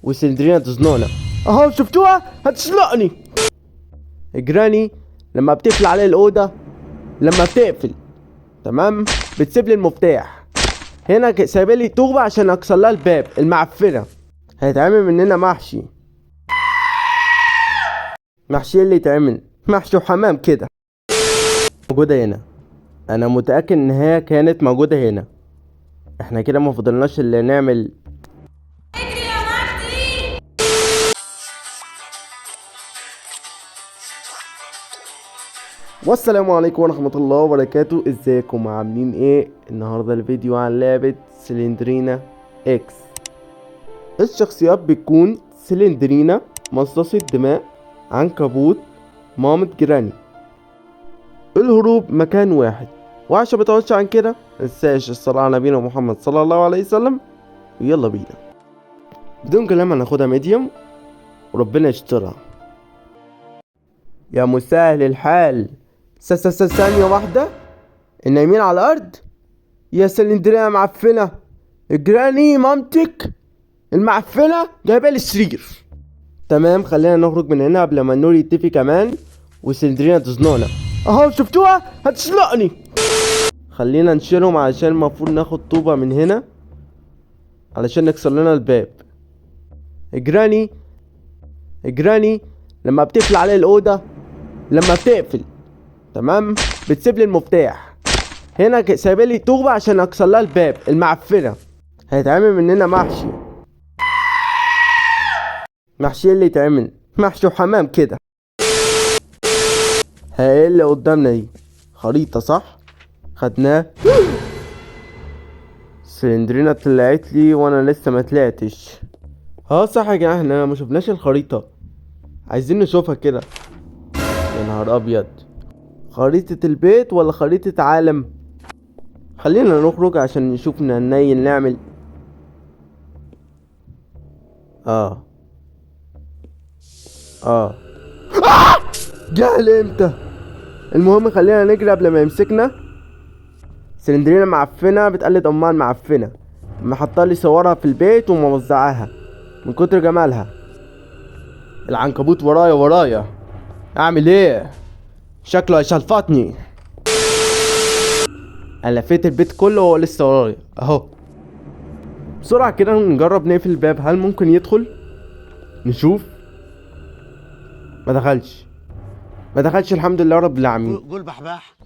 وسندرينا تزنقنا. اهو شفتوها هتسلقني. جراني لما بتقفل علي الأوضة، لما بتقفل تمام بتسيب لي المفتاح. هنا سايبلي طوبة عشان اكسر لها الباب المعفنة. هيتعمل مننا محشي. محشي اللي يتعمل محشي وحمام كده. موجودة هنا، انا متأكد ان هي كانت موجودة هنا. احنا كده ما فضلناش اللي نعمل. اجري يا مجدي. والسلام عليكم ورحمة الله وبركاته. ازيكم عاملين ايه؟ النهاردة الفيديو عن لعبة سلندرينا اكس. الشخصيات بتكون سلندرينا مصاصة دماء، عنكبوت، مامة جراني. الهروب مكان واحد، وعشان متقعدش عن كده منساش الصلاة على نبينا محمد صلى الله عليه وسلم. ويلا بينا بدون كلام هناخدها ميديوم وربنا يسترها. يا مسهل الحال. ثانية واحدة، النايمين على الأرض. يا سلندرينا معفنة، جراني مامتك المعفنة جايبة السرير. تمام خلينا نخرج من هنا قبل ما النور يطفي كمان وسلندرينا تزنقنا. اهو شفتوها هتسلقني. خلينا نشيلهم علشان المفروض ناخد طوبة من هنا علشان نكسر لنا الباب. جراني لما بتقفل علي الأوضة، لما بتقفل تمام بتسيب لي المفتاح. هنا سايبلي طوبة عشان اكسر لها الباب المعفنة. هيتعمل مننا محشي اللي يتعمل محشي وحمام كده. ايه اللي قدامنا دي؟ خريطة صح؟ خدناه. سلندرينا طلعت لي وانا لسه ما طلعتش. اه صح يا جماعه، احنا ما شفناش الخريطة، عايزين نشوفها كده. يا نهار ابيض، خريطة البيت ولا خريطة عالم؟ خلينا نخرج عشان نشوف ننيل نعمل. اه جهل امتى؟ المهم خلينا نجري قبل ما يمسكنا. سلندرينا معفنة بتقلد امها المعفنة، محطالي صورها في البيت وموزعاها من كتر جمالها. العنكبوت ورايا. اعمل ايه؟ شكله هيشلفطني. انا لفيت البيت كله وهو لسه ورايا اهو. بسرعة كده نجرب نقفل الباب، هل ممكن يدخل؟ نشوف. ما دخلش الحمد لله رب العالمين. قول بحبح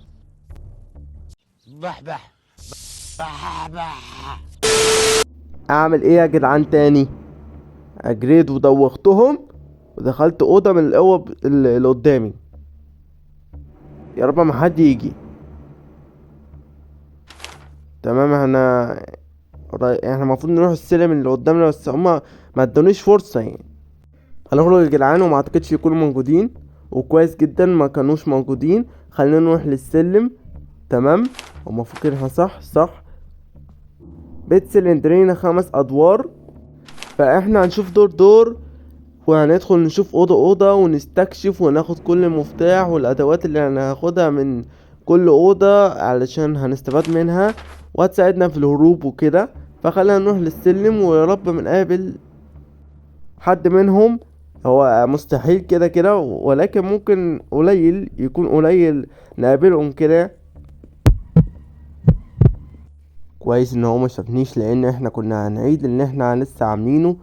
بحبح بحبح. اعمل ايه يا جدعان تاني؟ اجريت ودوختهم ودخلت اوضه من الاوض اللي قدامي. يا رب ما حد يجي. تمام احنا المفروض نروح السلم اللي قدامنا، بس هما ما ادونيش فرصه يعني. هنخرج يا جدعان وما اعتقدش يكونوا موجودين، وكويس جدا ما كانوش موجودين. خلينا نروح للسلم. تمام هما فاكرها صح. بيت سلندرينا 5 ادوار، فاحنا هنشوف دور وهندخل نشوف اوضة ونستكشف وناخد كل المفتاح والادوات اللي هناخدها من كل اوضة علشان هنستفاد منها وهتساعدنا في الهروب وكده. فخلينا نروح للسلم ويا رب منقابل حد منهم. هو مستحيل كده ولكن ممكن يكون قليل نقابلهم كده. كويس ان هو ما شافنيش لان احنا كنا هنعيد اللي احنا لسه عاملينه،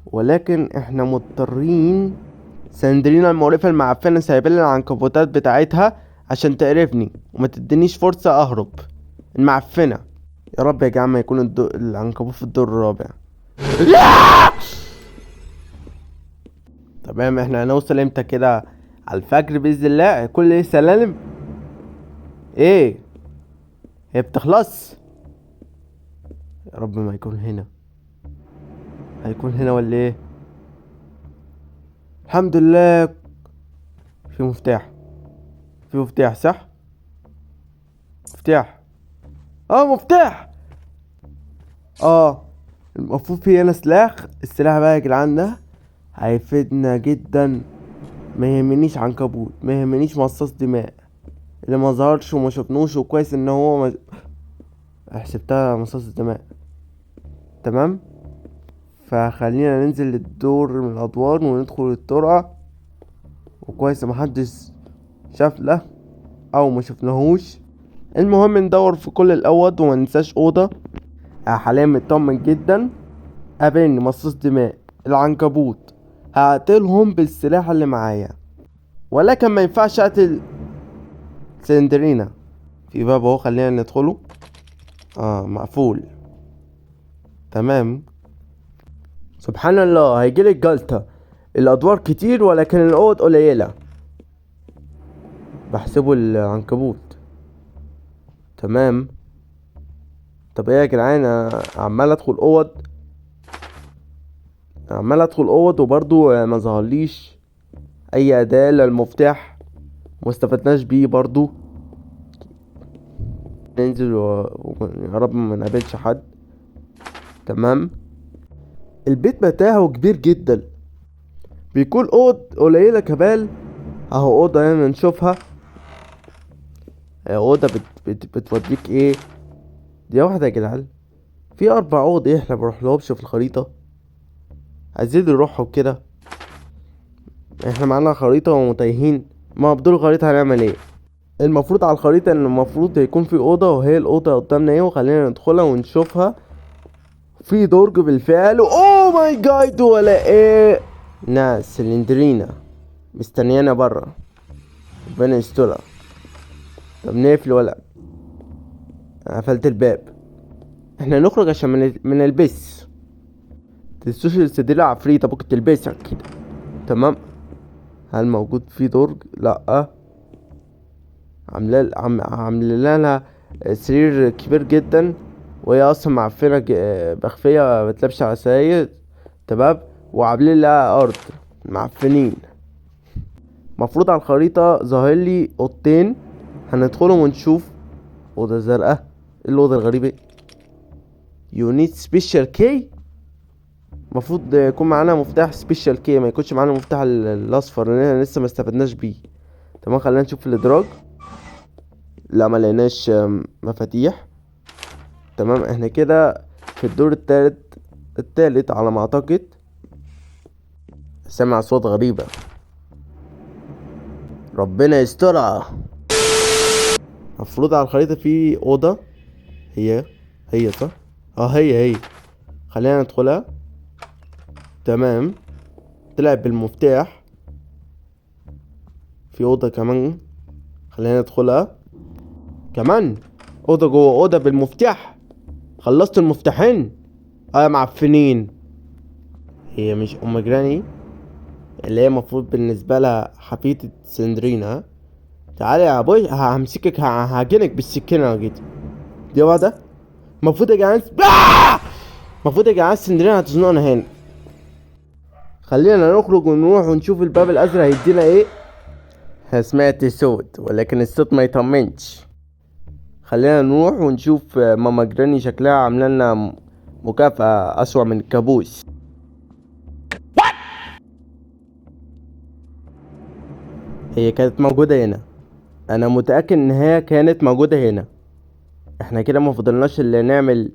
ولكن احنا مضطرين. سندرينا المقرفة المعفنة سايبالي العنكبوتات بتاعتها عشان تقرفني وما تدينيش فرصة اهرب. المعفنة. يا رب يا جماعة ما يكون العنكبوت في الدور الرابع. تمام احنا هنوصل امتى كده؟ على الفجر باذن الله. كل ايه سلالم؟ ايه هي بتخلص؟ يا رب ما يكون هنا. هيكون هنا ولا ايه؟ الحمد لله. في مفتاح صح؟ مفتاح. مفتاح. المفروض في هنا سلاح. السلاح بقى يا جدعان ده هيفيدنا جدا. ما يهمنيش عنكبوت، ما يهمنيش مصاص دماء اللي ما ظهرش وما شفنوش، وكويس ان هو حسبتها مصاص دماء. تمام فخلينا ننزل للدور من الادوار وندخل الطرقة، وكويس محدش شاف له او ما شفناهوش. المهم ندور في كل الاوض وما ننساش اوضة. حاليا مطمن جدا. قابلني مصاص دماء العنكبوت، هقتلهم بالسلاح اللي معايا، ولكن ما ينفعش اقتل سندرينا. في باب اهو، خلينا ندخله. مقفول. تمام. سبحان الله، هيجيلك جلطة. الادوار كتير ولكن الاوض قليلة. بحسبه العنكبوت. تمام. طب ايه يا جدعان، عمال ادخل اوض وبرضو ما ظهرليش اي اداة للمفتاح، واستفدناش بيه برضو. ننزل يا رب ما نقابلش حد. تمام. البيت متاهه كبير جدا، بيكون اوض قليلة كمان. اهو اوضة هنا نشوفها. اوضة بتوديك ايه؟ دي واحدة يا جدعان، في 4 اوض. ايه احنا مروحلهمش في الخريطة؟ عايزين نروحهم كده. احنا معانا خريطة ومتايهين. ما بدون خريطة هنعمل ايه؟ المفروض على الخريطة ان المفروض هيكون في اوضة، وهي الاوضة قدامنا ايه، وخلينا ندخلها ونشوفها. في درج بالفعل. اوه ماي جاد، ولا ايه؟ ناس سلندرينا مستنيانا برا. ربنا يسترها. طب نقفل ولا؟ قفلت الباب. احنا نخرج عشان من نلبس. تنسوش السدير عفريتة ممكن تلبسها كده. تمام. هل موجود في درج؟ لا. عامله لها سرير كبير جدا، وهي اصلا معفنه مخفيه بتلبش على سراير. تمام. وعاملين لها ارض معفنين. مفروض على الخريطه ظاهر لي اوضتين، هندخلهم ونشوف. اوضه زرقاء. ايه الاوضه الغريبه؟ يونيت سبيشال كي. المفروض يكون معانا مفتاح سبيشال كي، ما يكونش معانا المفتاح الاصفر لان لسه ما استفدناش بيه. تمام. خلينا نشوف في الادراج. لا، ما لقيناش مفاتيح. تمام. احنا كده في الدور التالت على ما اعتقد. سمع صوت غريبة. ربنا يسترها. مفروض على الخريطة في اوضة. هي صح. هي. خلينا ندخلها. تمام. طلع بالمفتاح. في اوضة كمان، خلينا ندخلها. كمان اوضة جوه اوضة بالمفتاح. خلصت المفتاحين. معفنين. هي مش ام جراني اللي هي المفروض بالنسبة لها حفيدة سندرينا؟ تعالي يا ابوي، همسكك، هعجنك بالسكينة كده. دي واحدة. المفروض يا جدعان سندرينا هتزنقنا هنا. خلينا نخرج ونروح ونشوف الباب الازرق هيدينا ايه. سمعت صوت ولكن الصوت ما يطمنش. خلينا نروح ونشوف. ماما جراني شكلها عامله لنا مكافأة اسوأ من الكابوس. هي كانت موجودة هنا. انا متأكد ان هي كانت موجودة هنا. احنا كده ما فضلناش اللي نعمل.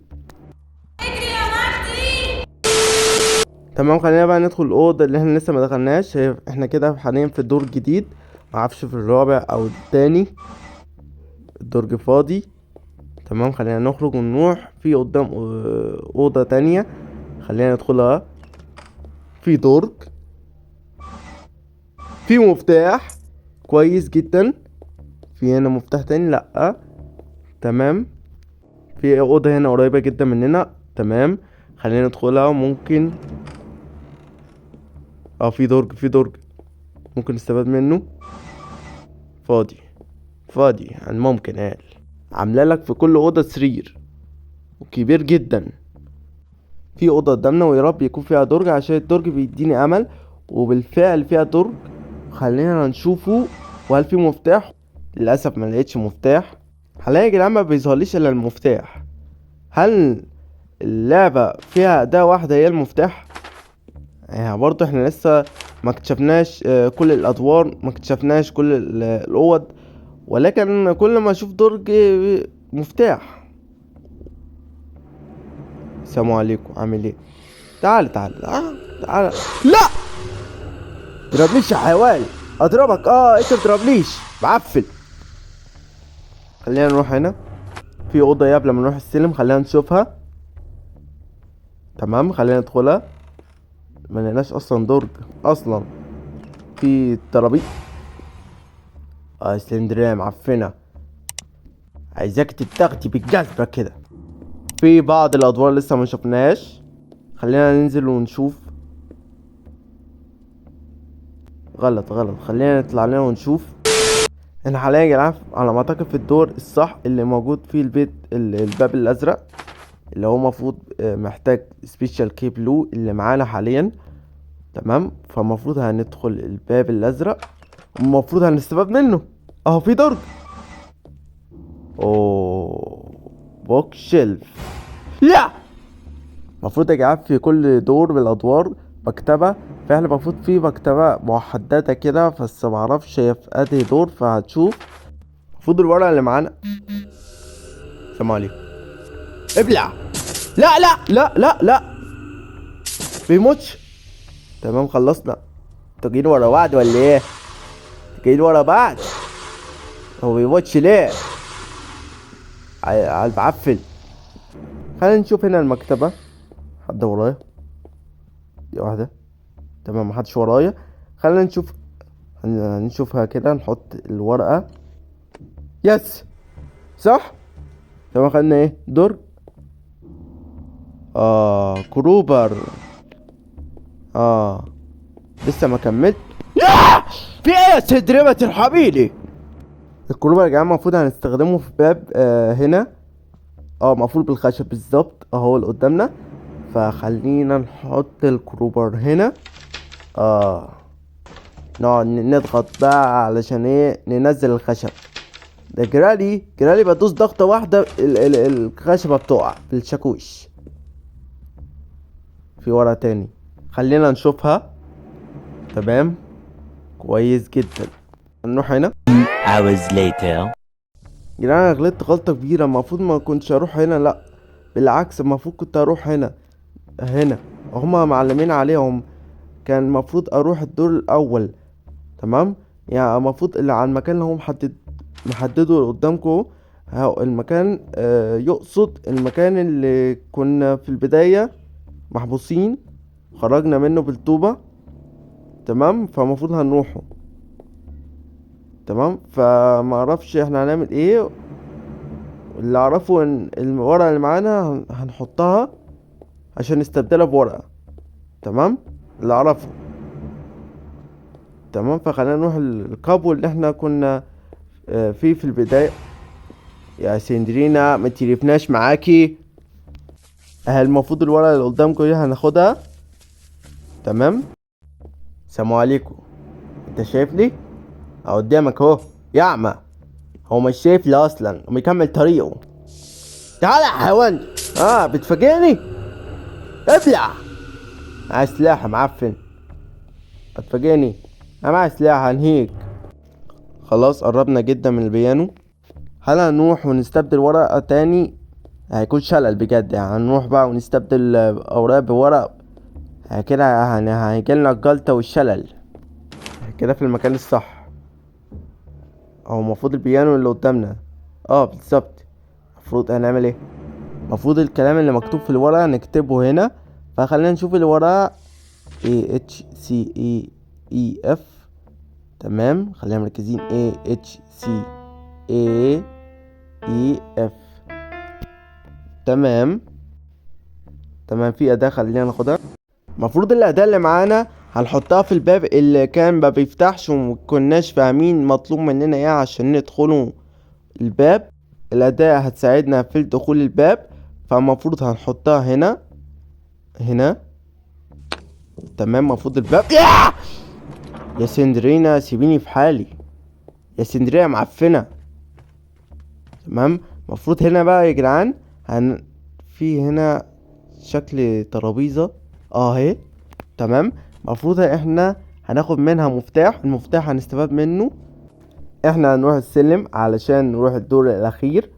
اجري يا مارتي. تمام. خلينا بقى ندخل الاوضه اللي احنا لسه ما دخلناش. احنا كده حاليا في الدور الجديد، معرفش في الرابع او التاني. الدرج فاضي. تمام. خلينا نخرج ونروح في قدام اوضه تانية. خلينا ندخلها. في درج، في مفتاح كويس جدا. في هنا مفتاح تاني؟ لا. تمام. في اوضه هنا قريبه جدا مننا. تمام. خلينا ندخلها. وممكن في درج ممكن نستفاد منه. فاضي عن ممكن قال. عامله لك في كل اوضه سرير وكبير جدا. في اوضه قدامنا، ويا رب يكون فيها درج عشان الدرج بيديني امل. وبالفعل فيها درج. خلينا نشوفه. وهل في مفتاح؟ للاسف ما لقيتش مفتاح. حاليا يا جدعان ما بيظهرليش الا المفتاح. هل اللعبه فيها اداه واحده هي المفتاح؟ برضو احنا لسه ما اكتشفناش كل الادوار، ما اكتشفناش كل الاوض. ولكن كل ما اشوف درج مفتاح. السلام عليكم، عامل ايه؟ تعال تعال تعال. لا تضربنيش يا حيوان. اضربك انت متضربنيش معفن. خلينا نروح هنا في اوضه ايه قبل ما نروح السلم، خلينا نشوفها. تمام خلينا ندخلها. ما لقيناش اصلا درج اصلا. في ترابيزه اسلندريه معفنه، عايزاك تتاخدي بالجزمه كده. في بعض الادوار لسه ما شفناهاش، خلينا ننزل ونشوف. غلط غلط، خلينا نطلع لنا ونشوف. احنا حاليا يا جدعان على ما اعتقد في الدور الصح اللي موجود فيه البيت الباب الازرق، اللي هو المفروض محتاج سبيشال كي بلو اللي معانا حاليا. تمام فالمفروض هندخل الباب الازرق والمفروض هنستفاد منه. اهو في درج. اوه بوك شيلف. لا المفروض يا جدعان في كل دور من الادوار مكتبة، فاحنا المفروض في مكتبة محددة كده، بس معرفش هي في انهي دور، فهتشوف. المفروض الورق اللي معانا. سلام عليكم. ابلع. لا لا لا لا لا بيموتش. تمام خلصنا. انتوا جايين ورا بعض ولا ايه؟ جايين ورا بعض. هو بيموتش ليه؟ على المعفن. خلينا نشوف هنا المكتبة. حد ورايا؟ دي واحدة. تمام محدش ورايا. خلينا نشوف. هنشوفها كده، نحط الورقة. يس صح. تمام خدنا ايه دور. كروبر. لسه ما كملت. في ايه يا صدري ما ترحميني. الكروبر يا جماعه المفروض هنستخدمه في باب هنا. مقفول بالخشب بالظبط اهو اللي قدامنا. فخلينا نحط الكروبر هنا. نقعد نضغط بقى علشان ايه ننزل الخشب. ده جرالي بدوس ضغطة واحدة الخشبة بتقع في الشاكوش. في ورقة تاني خلينا نشوفها. تمام كويس جدا. نروح هنا. hours later. جدعان انا غلطت غلطة كبيرة، المفروض ما كنتش اروح هنا، لا بالعكس المفروض كنت اروح هنا هما معلمين عليهم. كان المفروض اروح الدور الاول. تمام يعني المفروض اللي على المكان اللي هو محدده قدامكم. المكان يقصد المكان اللي كنا في البداية محبوسين، خرجنا منه بالطوبة. تمام فالمفروض هنروحه. تمام فما اعرفش احنا هنعمل ايه. اللي اعرفه ان الورقة اللي معانا هنحطها عشان نستبدلها بورقة. تمام اللي اعرفه. تمام فخلينا نروح الكابو اللي احنا كنا فيه في البداية. يا سندرينا ما تلفناش معاكي. المفروض الورقة اللي قدامكم دي هناخدها. تمام سلام عليكم. انت شايفني قدامك اهو يا اعمى. هو مش شايف لي اصلا ومكمل طريقه. تعالى يا حيوان. بتفاجئني. ابلع. معايا سلاح معفن. هتفاجئني. انا معايا سلاح هنهيك. خلاص قربنا جدا من البيانو. هل هنروح ونستبدل ورقة تاني؟ هيكون شلل بجد يعني. هنروح بقى ونستبدل اوراق بورق كده هيجيلنا الجلطة والشلل كده في المكان الصح. هو المفروض البيانو اللي قدامنا. بالظبط. المفروض هنعمل ايه؟ المفروض الكلام اللي مكتوب في الورقة نكتبه هنا. فخلينا نشوف الورقة AHCEEF. تمام خلينا مركزين AHCEEF. تمام في أداة خلينا ناخدها. المفروض الأداة اللي معانا هنحطها في الباب اللي كان ما بيفتحش ومكناش فاهمين مطلوب مننا ايه عشان ندخله الباب. الأداة هتساعدنا في دخول الباب، فالمفروض هنحطها هنا. تمام المفروض الباب. يا سندرينا سيبيني في حالي يا سندرينا معفنة. تمام المفروض هنا بقى يا جدعان في هنا شكل ترابيزة اهي. تمام المفروض احنا هناخد منها مفتاح. المفتاح هنستفاد منه. احنا هنروح السلم علشان نروح الدور الاخير.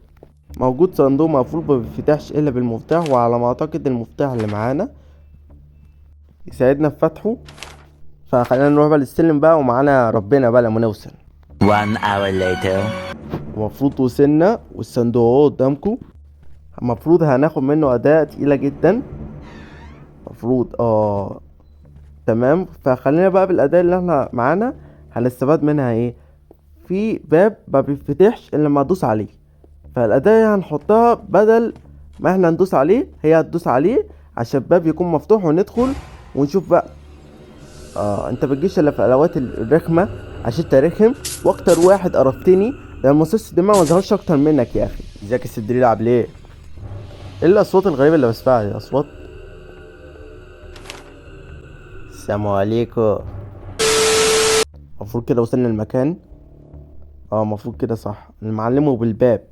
موجود صندوق مقفول ما بيفتحش الا بالمفتاح، وعلى ما اعتقد المفتاح اللي معانا. يساعدنا في فتحه. فخلينا نروح بقى للسلم بقى، ومعانا ربنا بقى لما نوصل. 1 hour later. المفروض وصلنا والصندوق اهو قدامكم. المفروض هناخد منه أداة تقيلة جدا. المفروض تمام. فخلينا بقى بالأداة اللي احنا معانا هنستفاد منها ايه. في باب ما بيفتحش الا لما ادوس عليه، فالأداة هنحطها بدل ما احنا ندوس عليه، هي هتدوس عليه عشان الباب يكون مفتوح وندخل ونشوف بقى. انت بتجيش الا في الأوقات الرخمة عشان انت رخم، واكتر واحد قرفتني لما مصاص الدماء ما ظهرش اكتر منك يا اخي. ازيك يا سدري لعب ليه؟ ايه الاصوات الغريبة اللي بسمعها دي؟ اصوات. السلام عليكم. المفروض كده وصلنا المكان. المفروض كده صح. نعلمه بالباب.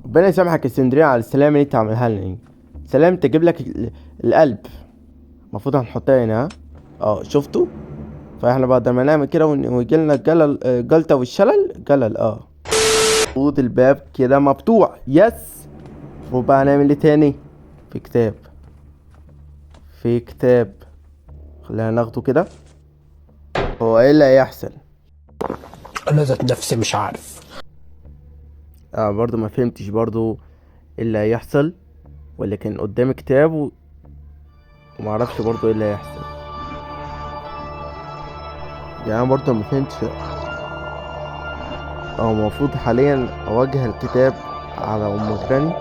ربنا يسامحك يا اسكندريه على السلام اللي انت عاملها لنا دي. سلام تجيب لك القلب. المفروض هنحطها هنا. شفتوا. فاحنا بعد ما نعمل كده ويجي لنا الجلطه والشلل جلل. المفروض الباب كده مفتوح. يس. المفروض بقى هنعمل ايه تاني؟ في كتاب. خلينا ناخده كده. هو ايه اللي هيحصل؟ انا ذات نفسي مش عارف. برضو ما فهمتش برضو ايه اللي هيحصل، ولا كان قدامي كتاب وما اعرفش برضو ايه اللي هيحصل. يعني انا برضو ما فهمتش. المفروض حاليا اوجه الكتاب على ام جراني،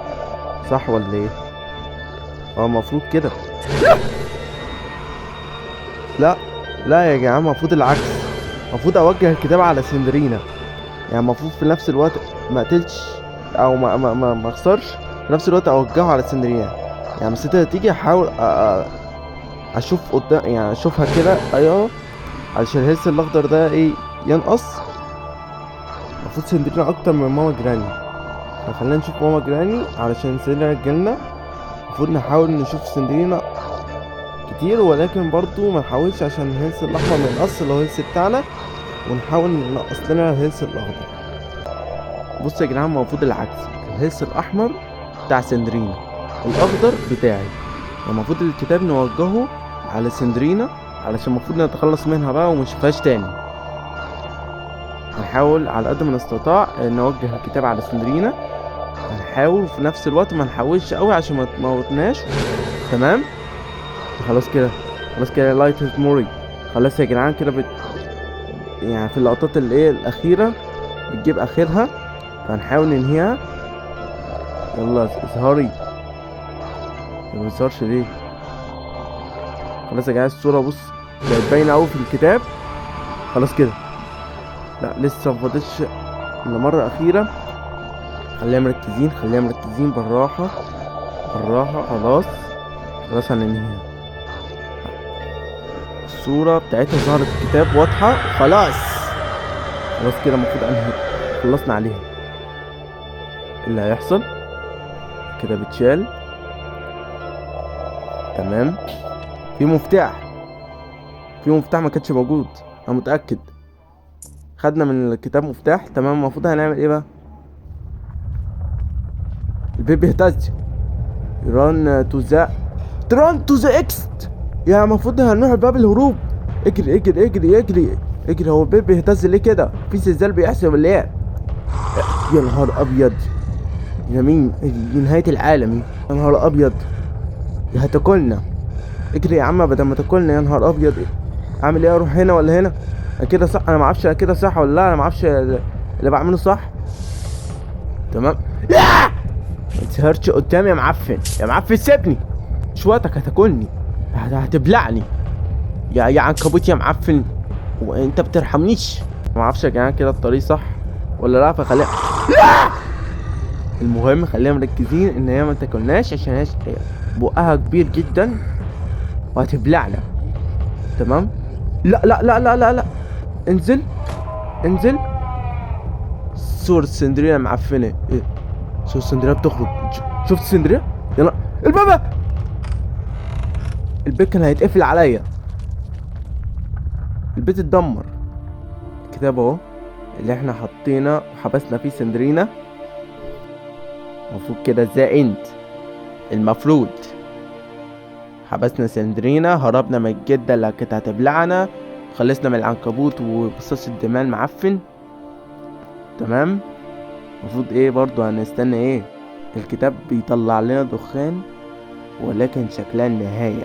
صح ولا ايه؟ المفروض كده. لا يا جماعه، المفروض العكس. المفروض اوجه الكتاب على سندرينا. يعني المفروض في نفس الوقت ما قتلش او ما اخسرش، في نفس الوقت اوجهه على سندرينا. يعني بس انت تيجي احاول اشوف قدام، يعني اشوفها كده. ايوه، علشان الهلس الاخضر ده ايه ينقص. المفروض سندرينا اكتر من ماما جراني، فخلينا نشوف ماما جراني علشان سندرينا تجيلنا. المفروض نحاول نشوف سندرينا كتير، ولكن برضو ما نحاولش عشان الهلس الاحمر ما ينقص اللي هو الهلس بتاعنا، ونحاول ننقص لنا الهلس الاخضر. بص يا جدعان، المفروض العكس. الهلس الاحمر بتاع سندرينا، الاخضر بتاعي. يعني المفروض الكتاب نوجهه على سندرينا علشان المفروض نتخلص منها بقى ومنشوفهاش تاني. هنحاول على قد ما نستطاع نوجه الكتاب على سندرينا. هنحاول في نفس الوقت ما نحاولش قوي عشان ما تموتناش. تمام. خلاص كده لايت موري. خلاص يا جدعان كده يعني في اللقطات اللي ايه الاخيره بتجيب اخرها، فهنحاول ننهيها. يلا اظهري. ما بيظهرش ليه؟ خلاص يا جدعان، الصوره بص بقت باينه قوي في الكتاب. خلاص كده. لا لسه مفضلش الا مره اخيره. خلينا مركزين بالراحه. خلاص هننهيها. الصورة بتاعتها ظهرت في الكتاب واضحة. خلاص كده المفروض انهي. خلصنا عليها. اللي هيحصل كده بتشال. تمام. في مفتاح ما كانش موجود، انا متأكد. خدنا من الكتاب مفتاح. تمام. المفروض هنعمل ايه بقى؟ البيب بيهتز. ران تو ذا اكست. يعني المفروض هنروح باب الهروب. اجري. هو البيب بيهتز ليه كده؟ في زلزال بيحصل ولا ايه؟ يا نهار ابيض. يمين نهاية العالم. يا نهار ابيض. هتاكلنا. اجري يا عم بدل ما تاكلنا. يا نهار ابيض. اعمل ايه؟ اروح هنا ولا هنا؟ كده صح؟ انا ما اعرفش كده صح ولا لا. انا ما اعرفش اللي بعمله صح. تمام. ما تسهرش قدامي يا معفن. سيبني. شواتك هتاكلني. هتبلعني يا عنكبوت يا معفن، وانت بترحمنيش. ما اعرفش يا جماعه كده الطريق صح ولا لا. فخلينا المهم خلينا مركزين ان هي ما تاكلناش، عشان هي بقها كبير جدا وهتبلعنا. تمام. لا. انزل. صورة سندريلا معفنه. ايه صورة سندريلا بتخرج؟ شفت سندريلا؟ يلا البيت كان هيتقفل عليا. البيت اتدمر. الكتاب اهو اللي احنا حطينا وحبسنا فيه سندرينا. المفروض كده المفروض حبسنا سندرينا، هربنا من الجدة اللي كانت هتبلعنا، خلصنا من العنكبوت وبصاص الدماء المعفن. تمام. المفروض ايه برضو هنستنى ايه؟ الكتاب بيطلع لنا دخان ولكن شكلها النهاية.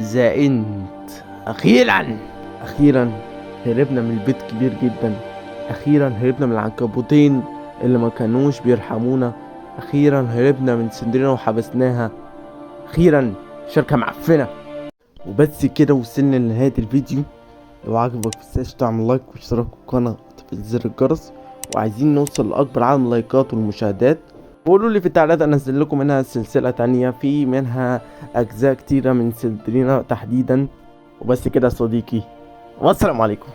ذا اند. اخيرا هربنا من البيت كبير جدا، اخيرا هربنا من العنكبوتين اللي ما كانوش بيرحمونا، اخيرا هربنا من سندرينا وحبسناها، اخيرا شركة معفنة. وبس كده وصلنا لنهاية الفيديو. لو عجبك متنساش تعمل لايك واشتراك في القناة وتفعيل زر الجرس، وعايزين نوصل لأكبر عدد من اللايكات والمشاهدات. وقولوا لي في التعليقات انزل لكم منها سلسلة تانية، في منها اجزاء كتيرة من سندرينا تحديدا. وبس كده يا صديقي، والسلام عليكم.